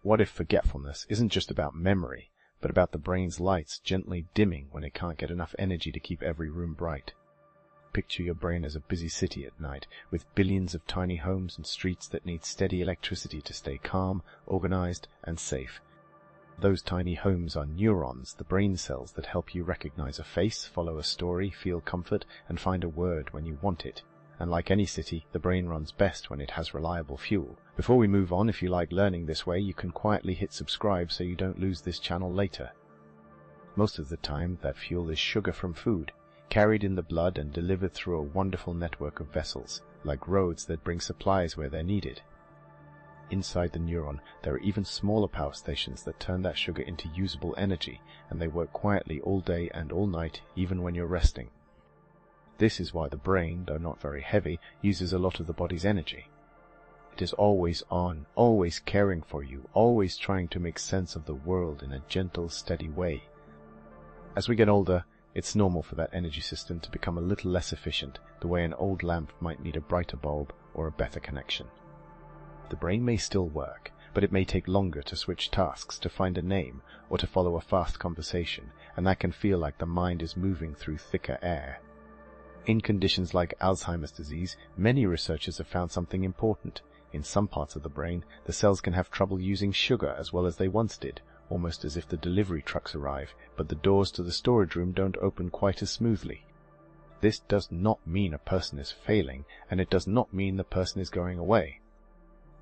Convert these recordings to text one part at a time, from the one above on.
What if forgetfulness isn't just about memory, but about the brain's lights gently dimming when it can't get enough energy to keep every room bright? Picture your brain as a busy city at night, with billions of tiny homes and streets that need steady electricity to stay calm, organized, and safe. Those tiny homes are neurons, the brain cells that help you recognize a face, follow a story, feel comfort, and find a word when you want it. And like any city, the brain runs best when it has reliable fuel. Before we move on, if you like learning this way, you can quietly hit subscribe so you don't lose this channel later. Most of the time, that fuel is sugar from food, carried in the blood and delivered through a wonderful network of vessels, like roads that bring supplies where they're needed. Inside the neuron, there are even smaller power stations that turn that sugar into usable energy, and they work quietly all day and all night, even when you're resting. This is why the brain, though not very heavy, uses a lot of the body's energy. It is always on, always caring for you, always trying to make sense of the world in a gentle, steady way. As we get older, it's normal for that energy system to become a little less efficient, the way an old lamp might need a brighter bulb or a better connection. The brain may still work, but it may take longer to switch tasks, to find a name, or to follow a fast conversation, and that can feel like the mind is moving through thicker air. In conditions like Alzheimer's disease, many researchers have found something important. In some parts of the brain, the cells can have trouble using sugar as well as they once did, almost as if the delivery trucks arrive, but the doors to the storage room don't open quite as smoothly. This does not mean a person is failing, and it does not mean the person is going away.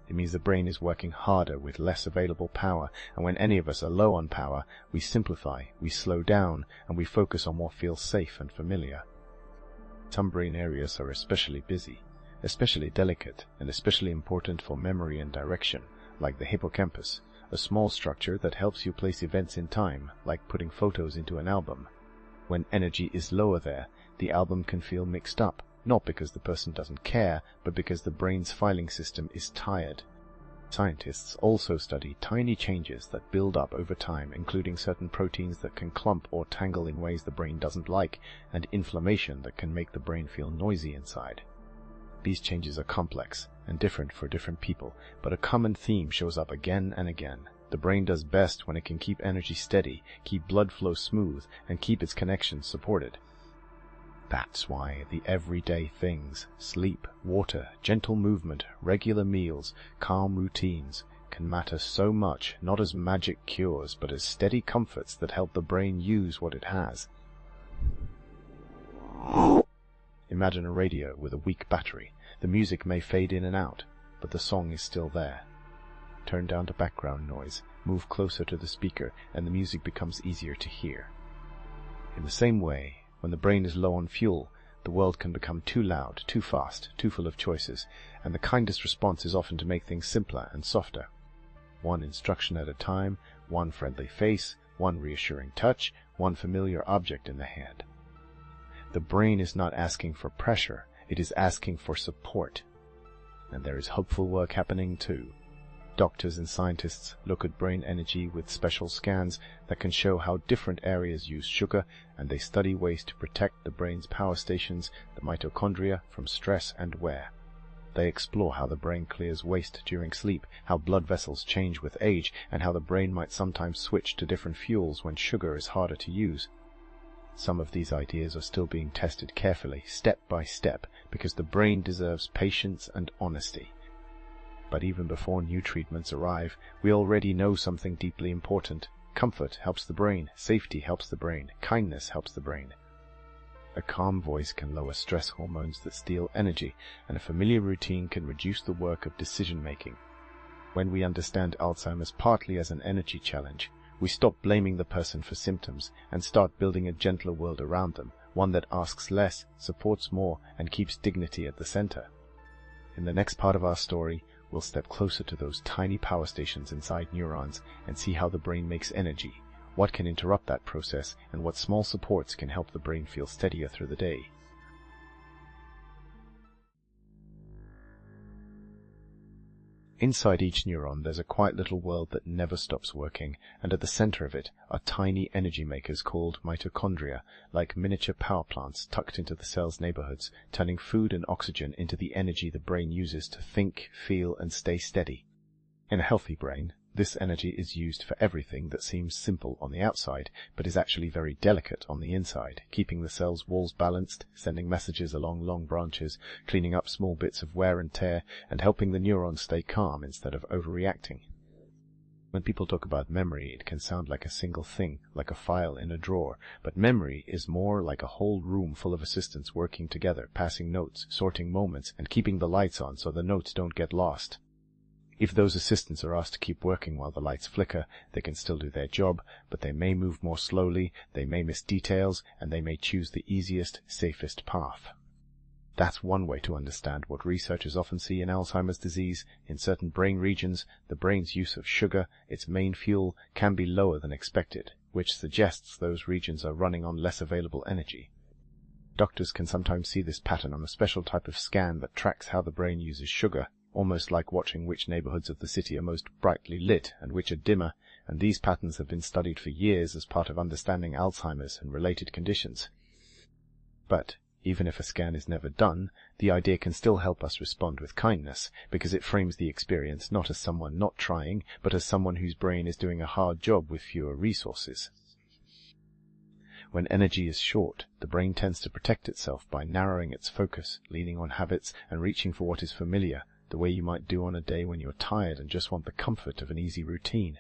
It means the brain is working harder with less available power, and when any of us are low on power, we simplify, we slow down, and we focus on what feels safe and familiar. Some brain areas are especially busy, especially delicate, and especially important for memory and direction, like the hippocampus, a small structure that helps you place events in time, like putting photos into an album. When energy is lower there, the album can feel mixed up, not because the person doesn't care, but because the brain's filing system is tired. Scientists also study tiny changes that build up over time, including certain proteins that can clump or tangle in ways the brain doesn't like, and inflammation that can make the brain feel noisy inside. These changes are complex and different for different people, but a common theme shows up again and again. The brain does best when it can keep energy steady, keep blood flow smooth, and keep its connections supported. That's why the everyday things, sleep, water, gentle movement, regular meals, calm routines, can matter so much, not as magic cures, but as steady comforts that help the brain use what it has. Imagine a radio with a weak battery. The music may fade in and out, but the song is still there. Turn down the background noise, move closer to the speaker, and the music becomes easier to hear. In the same way, when the brain is low on fuel, the world can become too loud, too fast, too full of choices, and the kindest response is often to make things simpler and softer. One instruction at a time, one friendly face, one reassuring touch, one familiar object in the hand. The brain is not asking for pressure, it is asking for support. And there is hopeful work happening too. Doctors and scientists look at brain energy with special scans that can show how different areas use sugar, and they study ways to protect the brain's power stations, the mitochondria, from stress and wear. They explore how the brain clears waste during sleep, how blood vessels change with age, and how the brain might sometimes switch to different fuels when sugar is harder to use. Some of these ideas are still being tested carefully, step by step, because the brain deserves patience and honesty. But even before new treatments arrive, we already know something deeply important. Comfort helps the brain, safety helps the brain, kindness helps the brain. A calm voice can lower stress hormones that steal energy, and a familiar routine can reduce the work of decision-making. When we understand Alzheimer's partly as an energy challenge, we stop blaming the person for symptoms and start building a gentler world around them, one that asks less, supports more, and keeps dignity at the center. In the next part of our story, we'll step closer to those tiny power stations inside neurons and see how the brain makes energy, what can interrupt that process, and what small supports can help the brain feel steadier through the day. Inside each neuron there's a quiet little world that never stops working, and at the center of it are tiny energy makers called mitochondria, like miniature power plants tucked into the cell's neighborhoods, turning food and oxygen into the energy the brain uses to think, feel, and stay steady. In a healthy brain, This energy is used for everything that seems simple on the outside, but is actually very delicate on the inside, keeping the cell's walls balanced, sending messages along long branches, cleaning up small bits of wear and tear, and helping the neurons stay calm instead of overreacting. When people talk about memory, it can sound like a single thing, like a file in a drawer, but memory is more like a whole room full of assistants working together, passing notes, sorting moments, and keeping the lights on so the notes don't get lost. If those assistants are asked to keep working while the lights flicker, they can still do their job, but they may move more slowly, they may miss details, and they may choose the easiest, safest path. That's one way to understand what researchers often see in Alzheimer's disease. In certain brain regions, the brain's use of sugar, its main fuel, can be lower than expected, which suggests those regions are running on less available energy. Doctors can sometimes see this pattern on a special type of scan that tracks how the brain uses sugar, almost like watching which neighborhoods of the city are most brightly lit and which are dimmer, and these patterns have been studied for years as part of understanding Alzheimer's and related conditions. But even if a scan is never done, the idea can still help us respond with kindness, because it frames the experience not as someone not trying, but as someone whose brain is doing a hard job with fewer resources. When energy is short, the brain tends to protect itself by narrowing its focus, leaning on habits, and reaching for what is familiar, the way you might do on a day when you're tired and just want the comfort of an easy routine.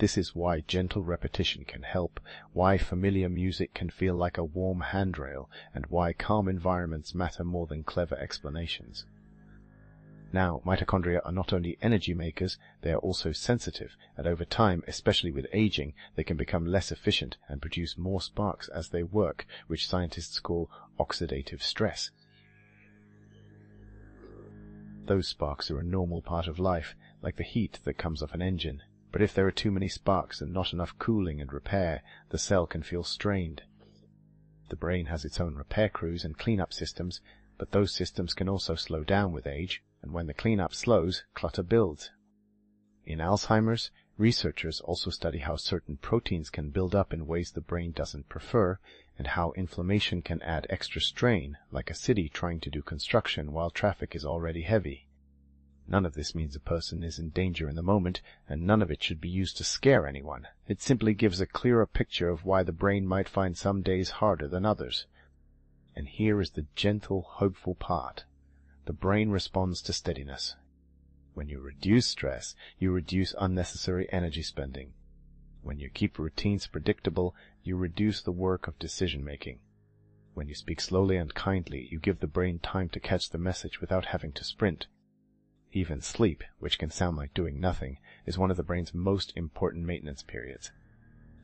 This is why gentle repetition can help, why familiar music can feel like a warm handrail, and why calm environments matter more than clever explanations. Now, mitochondria are not only energy makers, they are also sensitive, and over time, especially with aging, they can become less efficient and produce more sparks as they work, which scientists call oxidative stress. Those sparks are a normal part of life, like the heat that comes off an engine. But if there are too many sparks and not enough cooling and repair, the cell can feel strained. The brain has its own repair crews and cleanup systems, but those systems can also slow down with age, and when the cleanup slows, clutter builds. In Alzheimer's, researchers also study how certain proteins can build up in ways the brain doesn't prefer, and how inflammation can add extra strain, like a city trying to do construction while traffic is already heavy. None of this means a person is in danger in the moment, and none of it should be used to scare anyone. It simply gives a clearer picture of why the brain might find some days harder than others. And here is the gentle, hopeful part. The brain responds to steadiness. When you reduce stress, you reduce unnecessary energy spending. When you keep routines predictable, you reduce the work of decision-making. When you speak slowly and kindly, you give the brain time to catch the message without having to sprint. Even sleep, which can sound like doing nothing, is one of the brain's most important maintenance periods.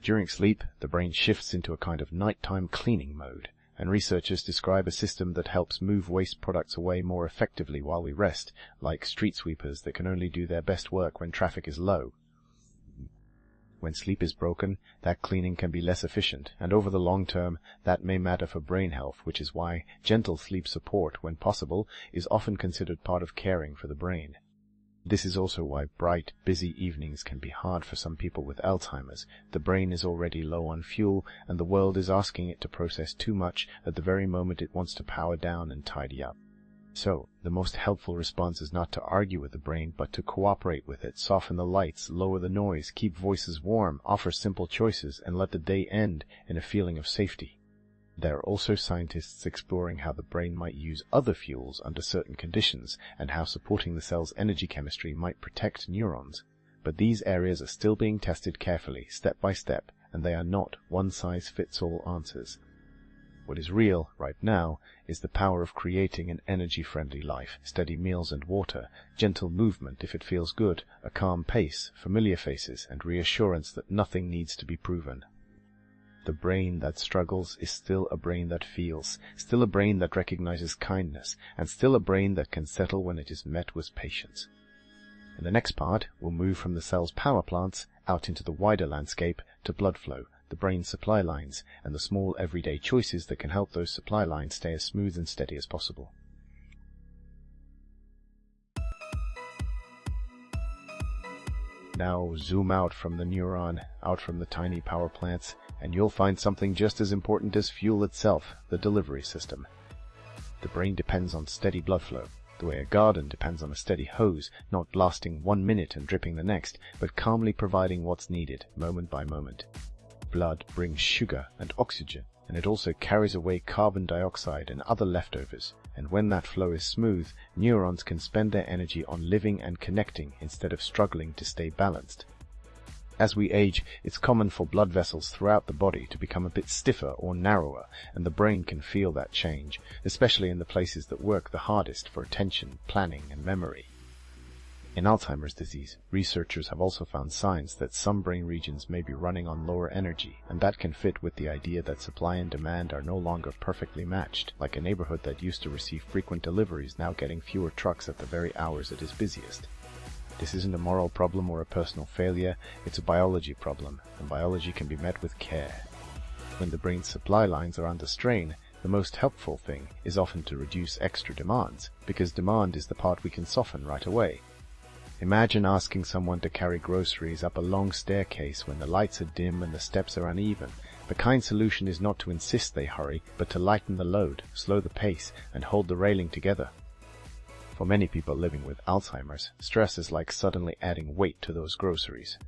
During sleep, the brain shifts into a kind of nighttime cleaning mode, and researchers describe a system that helps move waste products away more effectively while we rest, like street sweepers that can only do their best work when traffic is low. When sleep is broken, that cleaning can be less efficient, and over the long term, that may matter for brain health, which is why gentle sleep support, when possible, is often considered part of caring for the brain. This is also why bright, busy evenings can be hard for some people with Alzheimer's. The brain is already low on fuel, and the world is asking it to process too much at the very moment it wants to power down and tidy up. So, the most helpful response is not to argue with the brain, but to cooperate with it, soften the lights, lower the noise, keep voices warm, offer simple choices, and let the day end in a feeling of safety. There are also scientists exploring how the brain might use other fuels under certain conditions, and how supporting the cell's energy chemistry might protect neurons. But these areas are still being tested carefully, step by step, and they are not one-size-fits-all answers. What is real, right now, is the power of creating an energy-friendly life, steady meals and water, gentle movement if it feels good, a calm pace, familiar faces, and reassurance that nothing needs to be proven. The brain that struggles is still a brain that feels, still a brain that recognizes kindness, and still a brain that can settle when it is met with patience. In the next part, we'll move from the cell's power plants out into the wider landscape to blood flow, the brain's supply lines, and the small everyday choices that can help those supply lines stay as smooth and steady as possible. Now zoom out from the neuron, out from the tiny power plants, and you'll find something just as important as fuel itself, the delivery system. The brain depends on steady blood flow. the way a garden depends on a steady hose, not lasting 1 minute and dripping the next, but calmly providing what's needed, moment by moment. Blood brings sugar and oxygen, and it also carries away carbon dioxide and other leftovers, and when that flow is smooth, neurons can spend their energy on living and connecting instead of struggling to stay balanced. As we age, it's common for blood vessels throughout the body to become a bit stiffer or narrower, and the brain can feel that change, especially in the places that work the hardest for attention, planning, and memory. In Alzheimer's disease, researchers have also found signs that some brain regions may be running on lower energy, and that can fit with the idea that supply and demand are no longer perfectly matched, like a neighborhood that used to receive frequent deliveries now getting fewer trucks at the very hours it is busiest. This isn't a moral problem or a personal failure, it's a biology problem, and biology can be met with care. When the brain's supply lines are under strain, the most helpful thing is often to reduce extra demands, because demand is the part we can soften right away. Imagine asking someone to carry groceries up a long staircase when the lights are dim and the steps are uneven. The kind solution is not to insist they hurry, but to lighten the load, slow the pace, and hold the railing together. For many people living with Alzheimer's, stress is like suddenly adding weight to those groceries.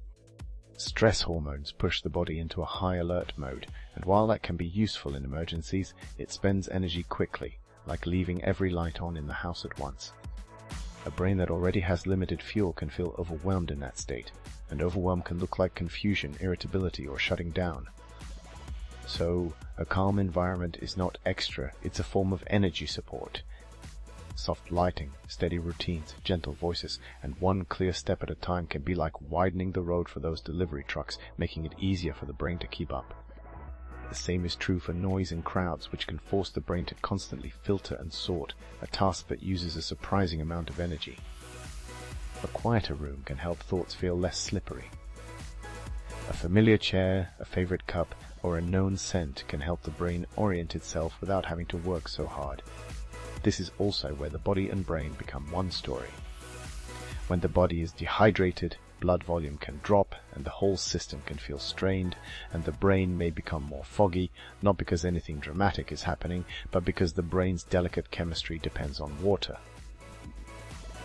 Stress hormones push the body into a high alert mode, and while that can be useful in emergencies, it spends energy quickly, like leaving every light on in the house at once. A brain that already has limited fuel can feel overwhelmed in that state, and overwhelm can look like confusion, irritability, or shutting down. So, a calm environment is not extra, it's a form of energy support. Soft lighting, steady routines, gentle voices, and one clear step at a time can be like widening the road for those delivery trucks, making it easier for the brain to keep up. The same is true for noise in crowds, which can force the brain to constantly filter and sort, a task that uses a surprising amount of energy. A quieter room can help thoughts feel less slippery. A familiar chair, a favorite cup, or a known scent can help the brain orient itself without having to work so hard. This is also where the body and brain become one story. When the body is dehydrated, blood volume can drop and the whole system can feel strained, and the brain may become more foggy, not because anything dramatic is happening, but because the brain's delicate chemistry depends on water.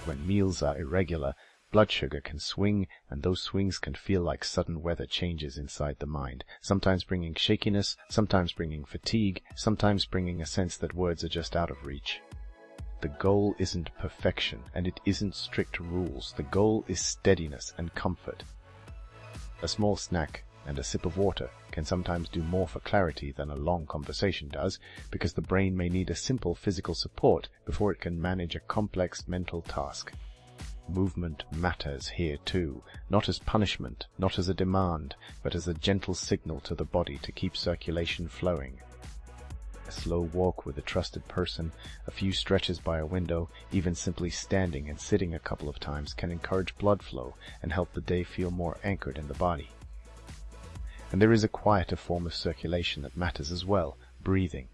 When meals are irregular, blood sugar can swing, and those swings can feel like sudden weather changes inside the mind, sometimes bringing shakiness, sometimes bringing fatigue, sometimes bringing a sense that words are just out of reach. The goal isn't perfection, and it isn't strict rules. The goal is steadiness and comfort. A small snack and a sip of water can sometimes do more for clarity than a long conversation does, because the brain may need a simple physical support before it can manage a complex mental task. Movement matters here too, not as punishment, not as a demand, but as a gentle signal to the body to keep circulation flowing. A slow walk with a trusted person, a few stretches by a window, even simply standing and sitting a couple of times can encourage blood flow and help the day feel more anchored in the body. And there is a quieter form of circulation that matters as well, breathing.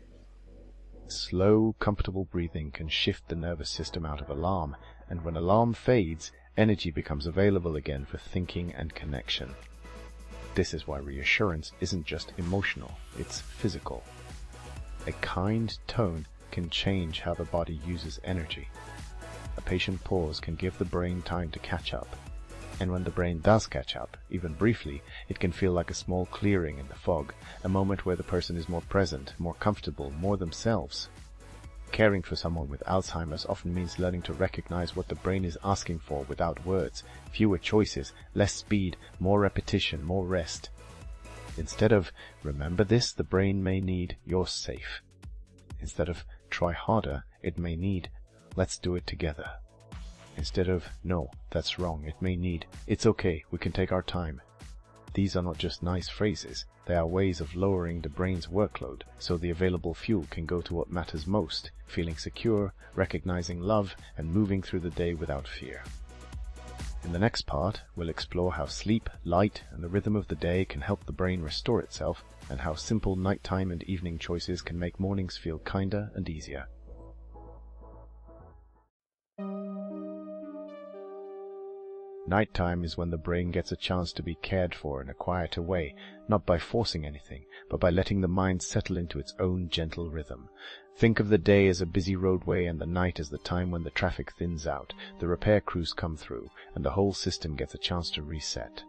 Slow, comfortable breathing can shift the nervous system out of alarm, and when alarm fades, energy becomes available again for thinking and connection. This is why reassurance isn't just emotional, it's physical. A kind tone can change how the body uses energy. A patient pause can give the brain time to catch up. And when the brain does catch up, even briefly, it can feel like a small clearing in the fog, a moment where the person is more present, more comfortable, more themselves. Caring for someone with Alzheimer's often means learning to recognize what the brain is asking for without words, fewer choices, less speed, more repetition, more rest. Instead of, remember this, the brain may need, you're safe. Instead of, try harder, it may need, let's do it together. Instead of, no, that's wrong, it may need, it's okay, we can take our time. These are not just nice phrases, they are ways of lowering the brain's workload so the available fuel can go to what matters most, feeling secure, recognizing love, and moving through the day without fear. In the next part, we'll explore how sleep, light, and the rhythm of the day can help the brain restore itself, and how simple nighttime and evening choices can make mornings feel kinder and easier. Nighttime is when the brain gets a chance to be cared for in a quieter way, not by forcing anything, but by letting the mind settle into its own gentle rhythm. Think of the day as a busy roadway and the night as the time when the traffic thins out, the repair crews come through, and the whole system gets a chance to reset.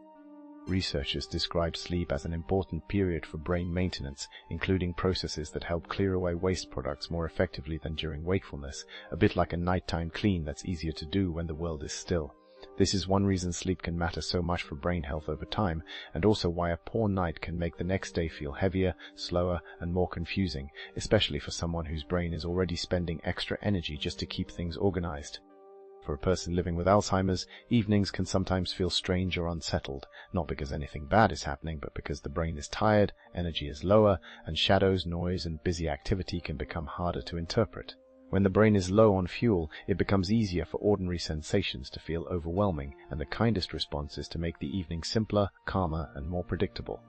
Researchers describe sleep as an important period for brain maintenance, including processes that help clear away waste products more effectively than during wakefulness, a bit like a nighttime clean that's easier to do when the world is still. This is one reason sleep can matter so much for brain health over time, and also why a poor night can make the next day feel heavier, slower, and more confusing, especially for someone whose brain is already spending extra energy just to keep things organized. For a person living with Alzheimer's, evenings can sometimes feel strange or unsettled, not because anything bad is happening, but because the brain is tired, energy is lower, and shadows, noise, and busy activity can become harder to interpret. When the brain is low on fuel, it becomes easier for ordinary sensations to feel overwhelming, and the kindest response is to make the evening simpler, calmer, and more predictable.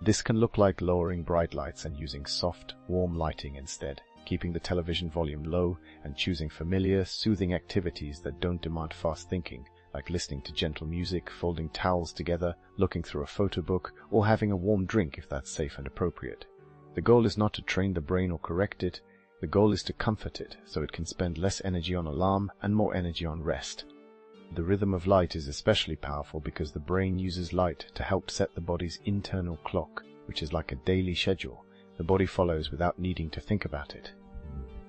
This can look like lowering bright lights and using soft, warm lighting instead, keeping the television volume low, and choosing familiar, soothing activities that don't demand fast thinking, like listening to gentle music, folding towels together, looking through a photo book, or having a warm drink if that's safe and appropriate. The goal is not to train the brain or correct it. The goal is to comfort it, so it can spend less energy on alarm and more energy on rest. The rhythm of light is especially powerful because the brain uses light to help set the body's internal clock, which is like a daily schedule. The body follows without needing to think about it.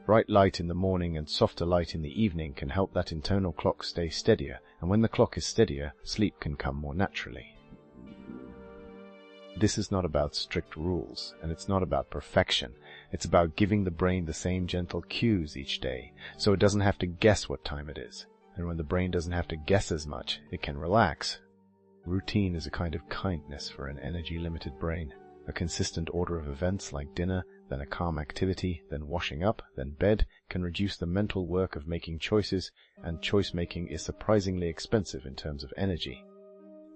Bright light in the morning and softer light in the evening can help that internal clock stay steadier, and when the clock is steadier, sleep can come more naturally. This is not about strict rules, and it's not about perfection. It's about giving the brain the same gentle cues each day, so it doesn't have to guess what time it is. And when the brain doesn't have to guess as much, it can relax. Routine is a kind of kindness for an energy-limited brain. A consistent order of events like dinner, then a calm activity, then washing up, then bed, can reduce the mental work of making choices, and choice-making is surprisingly expensive in terms of energy.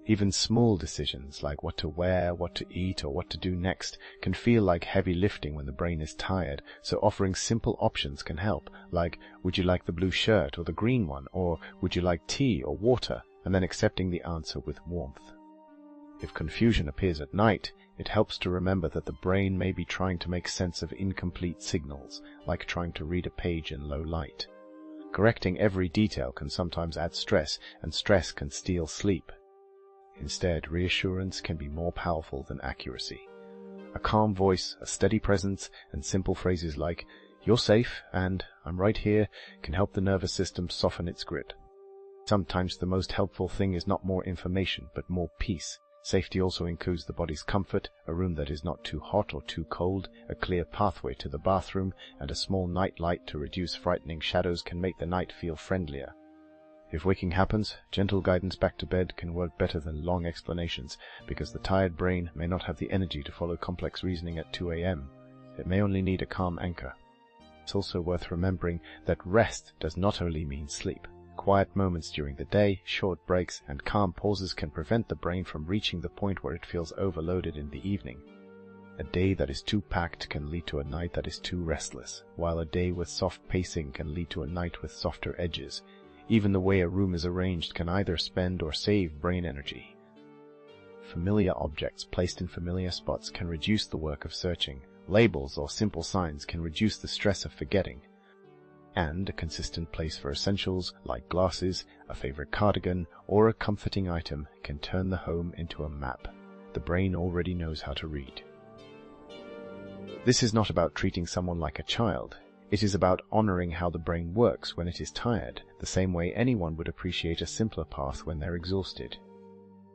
Even small decisions like what to wear, what to eat, or what to do next can feel like heavy lifting when the brain is tired, so offering simple options can help, like, would you like the blue shirt or the green one, or would you like tea or water, and then accepting the answer with warmth. If confusion appears at night, it helps to remember that the brain may be trying to make sense of incomplete signals, like trying to read a page in low light. Correcting every detail can sometimes add stress, and stress can steal sleep. Instead, reassurance can be more powerful than accuracy. A calm voice, a steady presence, and simple phrases like, "You're safe," and "I'm right here," can help the nervous system soften its grip. Sometimes the most helpful thing is not more information, but more peace. Safety also includes the body's comfort, a room that is not too hot or too cold, a clear pathway to the bathroom, and a small night light to reduce frightening shadows can make the night feel friendlier. If waking happens, gentle guidance back to bed can work better than long explanations, because the tired brain may not have the energy to follow complex reasoning at 2 a.m. It may only need a calm anchor. It's also worth remembering that rest does not only mean sleep. Quiet moments during the day, short breaks, and calm pauses can prevent the brain from reaching the point where it feels overloaded in the evening. A day that is too packed can lead to a night that is too restless, while a day with soft pacing can lead to a night with softer edges. Even the way a room is arranged can either spend or save brain energy. Familiar objects placed in familiar spots can reduce the work of searching. Labels or simple signs can reduce the stress of forgetting. And a consistent place for essentials like glasses, a favorite cardigan, or a comforting item can turn the home into a map. The brain already knows how to read. This is not about treating someone like a child. It is about honoring how the brain works when it is tired, the same way anyone would appreciate a simpler path when they're exhausted.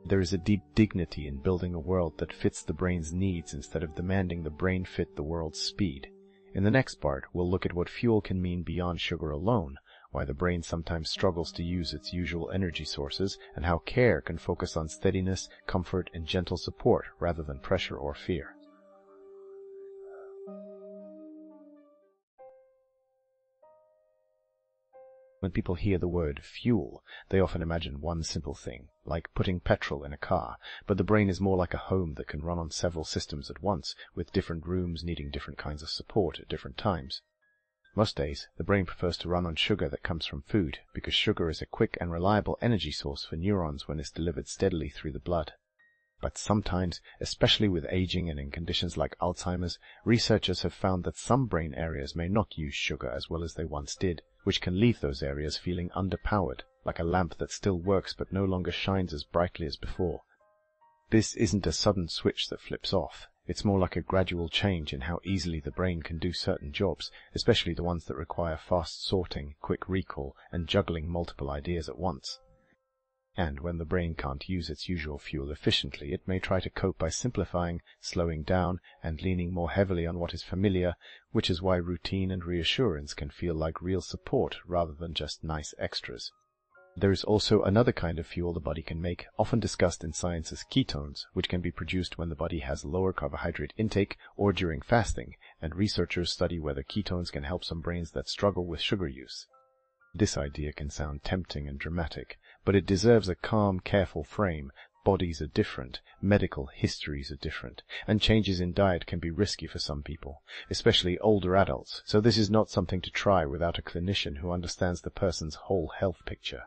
There is a deep dignity in building a world that fits the brain's needs instead of demanding the brain fit the world's speed. In the next part, we'll look at what fuel can mean beyond sugar alone, why the brain sometimes struggles to use its usual energy sources, and how care can focus on steadiness, comfort, and gentle support rather than pressure or fear. When people hear the word fuel, they often imagine one simple thing, like putting petrol in a car, but the brain is more like a home that can run on several systems at once, with different rooms needing different kinds of support at different times. Most days, the brain prefers to run on sugar that comes from food, because sugar is a quick and reliable energy source for neurons when it's delivered steadily through the blood. But sometimes, especially with aging and in conditions like Alzheimer's, researchers have found that some brain areas may not use sugar as well as they once did, which can leave those areas feeling underpowered, like a lamp that still works but no longer shines as brightly as before. This isn't a sudden switch that flips off. It's more like a gradual change in how easily the brain can do certain jobs, especially the ones that require fast sorting, quick recall, and juggling multiple ideas at once. And when the brain can't use its usual fuel efficiently, it may try to cope by simplifying, slowing down, and leaning more heavily on what is familiar, which is why routine and reassurance can feel like real support rather than just nice extras. There is also another kind of fuel the body can make, often discussed in science as ketones, which can be produced when the body has lower carbohydrate intake or during fasting, and researchers study whether ketones can help some brains that struggle with sugar use. This idea can sound tempting and dramatic, but it deserves a calm, careful frame. Bodies are different, medical histories are different, and changes in diet can be risky for some people, especially older adults, so this is not something to try without a clinician who understands the person's whole health picture.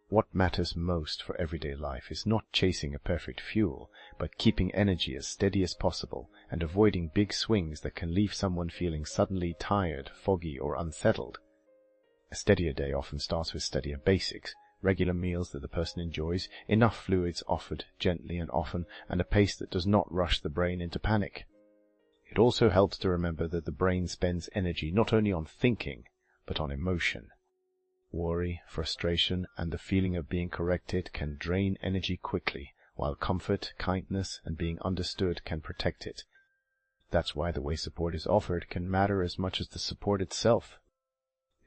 What matters most for everyday life is not chasing a perfect fuel, but keeping energy as steady as possible and avoiding big swings that can leave someone feeling suddenly tired, foggy, or unsettled. A steadier day often starts with steadier basics, regular meals that the person enjoys, enough fluids offered gently and often, and a pace that does not rush the brain into panic. It also helps to remember that the brain spends energy not only on thinking, but on emotion. Worry, frustration, and the feeling of being corrected can drain energy quickly, while comfort, kindness, and being understood can protect it. That's why the way support is offered can matter as much as the support itself.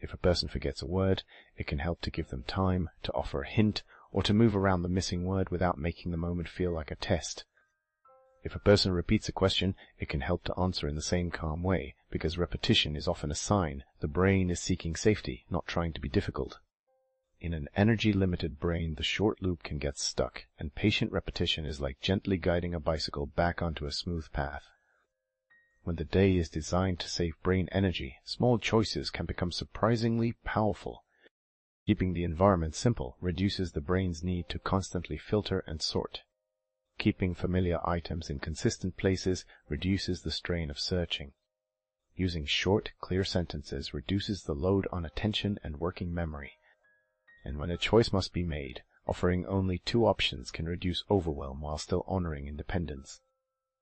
If a person forgets a word, it can help to give them time, to offer a hint, or to move around the missing word without making the moment feel like a test. If a person repeats a question, it can help to answer in the same calm way, because repetition is often a sign the brain is seeking safety, not trying to be difficult. In an energy-limited brain, the short loop can get stuck, and patient repetition is like gently guiding a bicycle back onto a smooth path. When the day is designed to save brain energy, small choices can become surprisingly powerful. Keeping the environment simple reduces the brain's need to constantly filter and sort. Keeping familiar items in consistent places reduces the strain of searching. Using short, clear sentences reduces the load on attention and working memory. And when a choice must be made, offering only 2 options can reduce overwhelm while still honoring independence.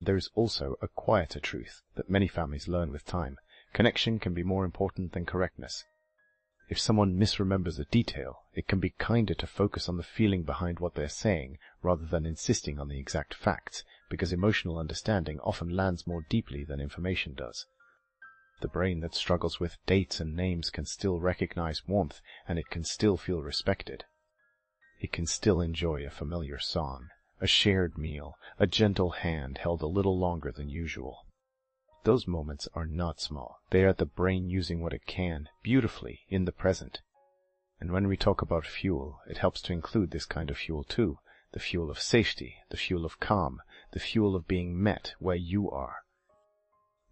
There is also a quieter truth that many families learn with time. Connection can be more important than correctness. If someone misremembers a detail, it can be kinder to focus on the feeling behind what they're saying rather than insisting on the exact facts, because emotional understanding often lands more deeply than information does. The brain that struggles with dates and names can still recognize warmth, and it can still feel respected. It can still enjoy a familiar song, a shared meal, a gentle hand held a little longer than usual. Those moments are not small. They are the brain using what it can, beautifully, in the present. And when we talk about fuel, it helps to include this kind of fuel too, the fuel of safety, the fuel of calm, the fuel of being met where you are.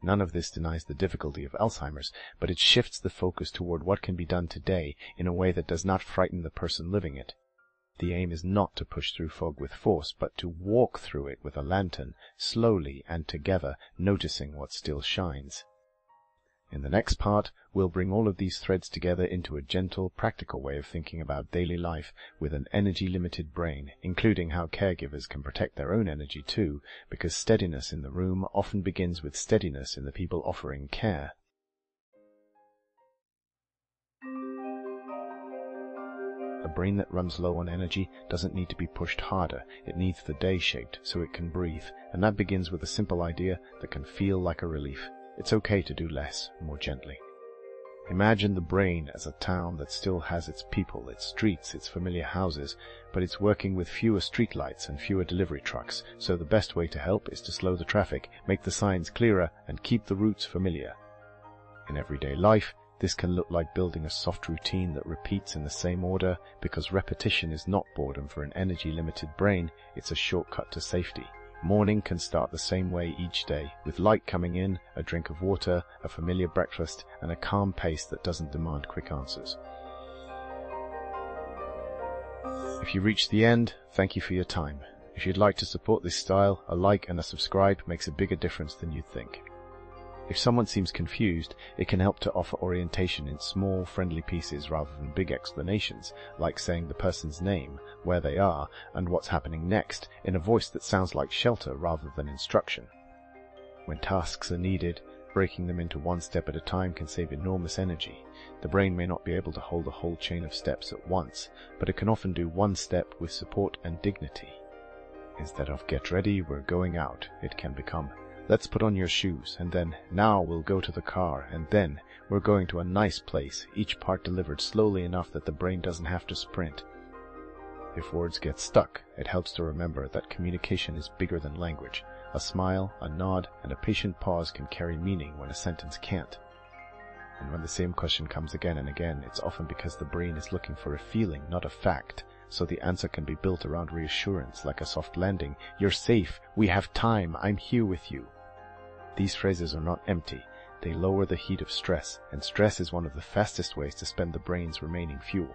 None of this denies the difficulty of Alzheimer's, but it shifts the focus toward what can be done today in a way that does not frighten the person living it. The aim is not to push through fog with force, but to walk through it with a lantern, slowly and together, noticing what still shines. In the next part, we'll bring all of these threads together into a gentle, practical way of thinking about daily life with an energy-limited brain, including how caregivers can protect their own energy too, because steadiness in the room often begins with steadiness in the people offering care. A brain that runs low on energy doesn't need to be pushed harder. It needs the day shaped so it can breathe, and that begins with a simple idea that can feel like a relief. It's okay to do less, more gently. Imagine the brain as a town that still has its people, its streets, its familiar houses, but it's working with fewer streetlights and fewer delivery trucks, so the best way to help is to slow the traffic, make the signs clearer, and keep the routes familiar. In everyday life, this can look like building a soft routine that repeats in the same order, because repetition is not boredom for an energy-limited brain, it's a shortcut to safety. Morning can start the same way each day, with light coming in, a drink of water, a familiar breakfast, and a calm pace that doesn't demand quick answers. If you reach the end, thank you for your time. If you'd like to support this style, a like and a subscribe makes a bigger difference than you'd think. If someone seems confused, it can help to offer orientation in small, friendly pieces rather than big explanations, like saying the person's name, where they are, and what's happening next, in a voice that sounds like shelter rather than instruction. When tasks are needed, breaking them into one step at a time can save enormous energy. The brain may not be able to hold a whole chain of steps at once, but it can often do one step with support and dignity. Instead of "get ready, we're going out," it can become "let's put on your shoes," and then "now we'll go to the car," and then "we're going to a nice place," each part delivered slowly enough that the brain doesn't have to sprint. If words get stuck, it helps to remember that communication is bigger than language. A smile, a nod, and a patient pause can carry meaning when a sentence can't. And when the same question comes again and again, it's often because the brain is looking for a feeling, not a fact. So the answer can be built around reassurance, like a soft landing. "You're safe. We have time. I'm here with you." These phrases are not empty. They lower the heat of stress, and stress is one of the fastest ways to spend the brain's remaining fuel.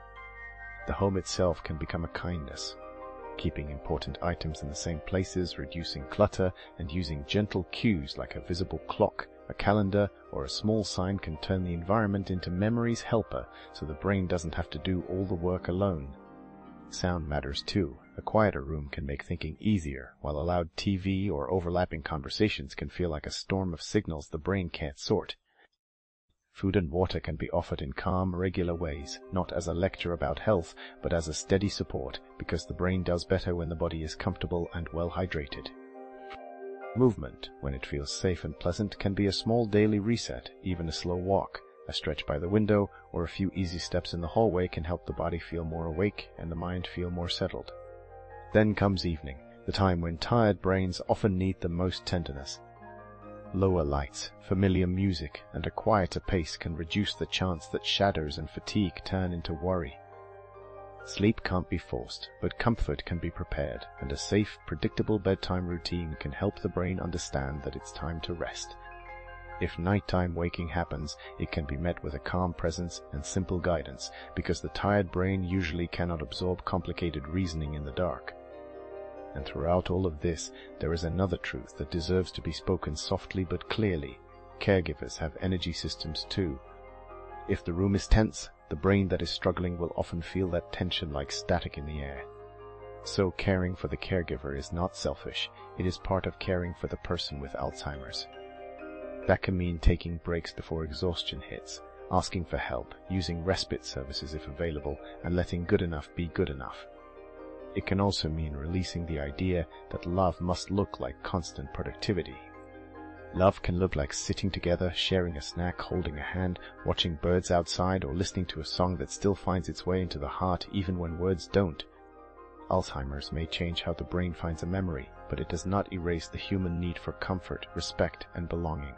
The home itself can become a kindness. Keeping important items in the same places, reducing clutter, and using gentle cues like a visible clock, a calendar, or a small sign can turn the environment into memory's helper, so the brain doesn't have to do all the work alone. Sound matters too. A quieter room can make thinking easier, while a loud TV or overlapping conversations can feel like a storm of signals the brain can't sort. Food and water can be offered in calm, regular ways, not as a lecture about health, but as a steady support, because the brain does better when the body is comfortable and well hydrated. Movement, when it feels safe and pleasant, can be a small daily reset. Even a slow walk, a stretch by the window, or a few easy steps in the hallway can help the body feel more awake and the mind feel more settled. Then comes evening, the time when tired brains often need the most tenderness. Lower lights, familiar music, and a quieter pace can reduce the chance that shadows and fatigue turn into worry. Sleep can't be forced, but comfort can be prepared, and a safe, predictable bedtime routine can help the brain understand that it's time to rest. If nighttime waking happens, it can be met with a calm presence and simple guidance, because the tired brain usually cannot absorb complicated reasoning in the dark. And throughout all of this, there is another truth that deserves to be spoken softly but clearly. Caregivers have energy systems too. If the room is tense, the brain that is struggling will often feel that tension like static in the air. So caring for the caregiver is not selfish, it is part of caring for the person with Alzheimer's. That can mean taking breaks before exhaustion hits, asking for help, using respite services if available, and letting good enough be good enough. It can also mean releasing the idea that love must look like constant productivity. Love can look like sitting together, sharing a snack, holding a hand, watching birds outside, or listening to a song that still finds its way into the heart even when words don't. Alzheimer's may change how the brain finds a memory, but it does not erase the human need for comfort, respect, and belonging.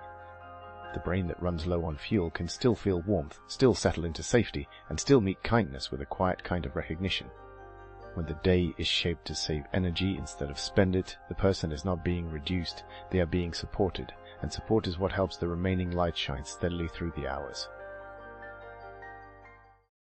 The brain that runs low on fuel can still feel warmth, still settle into safety, and still meet kindness with a quiet kind of recognition. When the day is shaped to save energy instead of spend it, the person is not being reduced, they are being supported, and support is what helps the remaining light shine steadily through the hours.